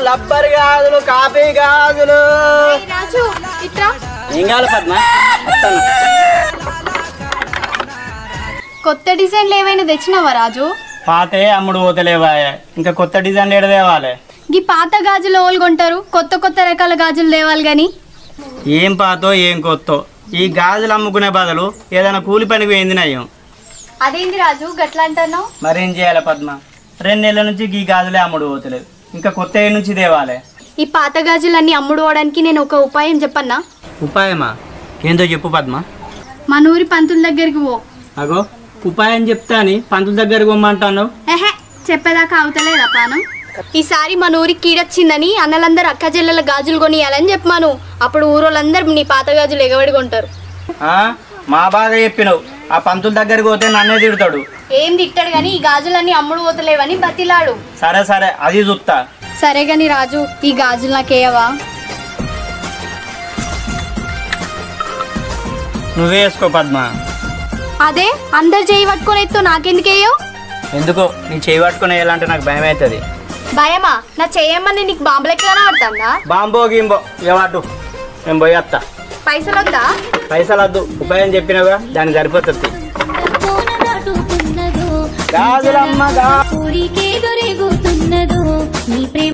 లబ్బర్ గాజులు కాపీ గాజులు రాజు ఇట్రా ఏం కావాలి పద్మ కొత్త డిజైన్లు ఏమైనా తెచ్చినావా రాజు? పాతే అమ్ముడు పోతలేవా ఇంకా కొత్త డిజైన్ ఏడ తేవాలి ఈ పాత గాజులు ఓళ్ళు కొంటారు, కొత్త కొత్త రకాల గాజులు తేవాలి గాని ఏం పాతో ఏం కొత్తో ఈ గాజులు అమ్ముకునే బదులు ఏదైనా కూలి పనికి పోయింది నయ్యం. అదేంది రాజు గట్లా అంటున్నావు? మరేం చేయాలి పద్మ 2 నెలల నుంచి ఈ గాజులే అమ్ముడు పోతలేదు ఇంకా కొత్త నుంచి తేవాలి. ఈ పాత గాజులన్నీ అమ్ముడుకోవడానికి నేను ఒక ఉపాయం చెప్పన్నా? ఉపాయమా? ఏందో చెప్పు పద్మ. మన ఊరి పంతుల దగ్గరికి పో. అగో ఉపాయం చెప్తా అని పంతుల దగ్గరకు పోమ్మంటాను. ఏహే చెప్పేదాకా అవుతలేదా పానం? ఈసారి మన ఊరికి కీడొచ్చిందని అన్నలందరూ అక్క చెల్లెల గాజులు కొనియాలని చెప్పమాను. అప్పుడు ఊరోళ్ళందరూ నీ పాత గాజులు ఎగబడి కొంటారు. మా బాగా చెప్పినావు. ఆ పంతుల దగ్గరికి పోతే నన్నే తిడతాడు. ఏం తిట్టాడు గాని ఈ గాజులన్నీ అమ్ముడు పోతలేవని బతిలాడు. సరే సరే అది చూస్తా. సరే గాని రాజు ఈ గాజులు నాకేయవా? నువ్వే వేసుకో పద్మ. అదే అందరు చేయి పట్టుకొని ఎత్తు నాకెందుకేయవు? ఎందుకో నీ చేయి పట్టుకుని వేయాలంటే నాకు భయం అవుతుంది. భయమా? నా చేయమని నీకు బాంబులెక్కగా పడుతుందా? బాంబో గింబో ఏవాటు నేను పోయి వస్తా. పైసలు వద్దా? పైసలు వద్దు, ఉపాయం చెప్పినవా దానికి సరిపోతుంది. గాజులమ్మ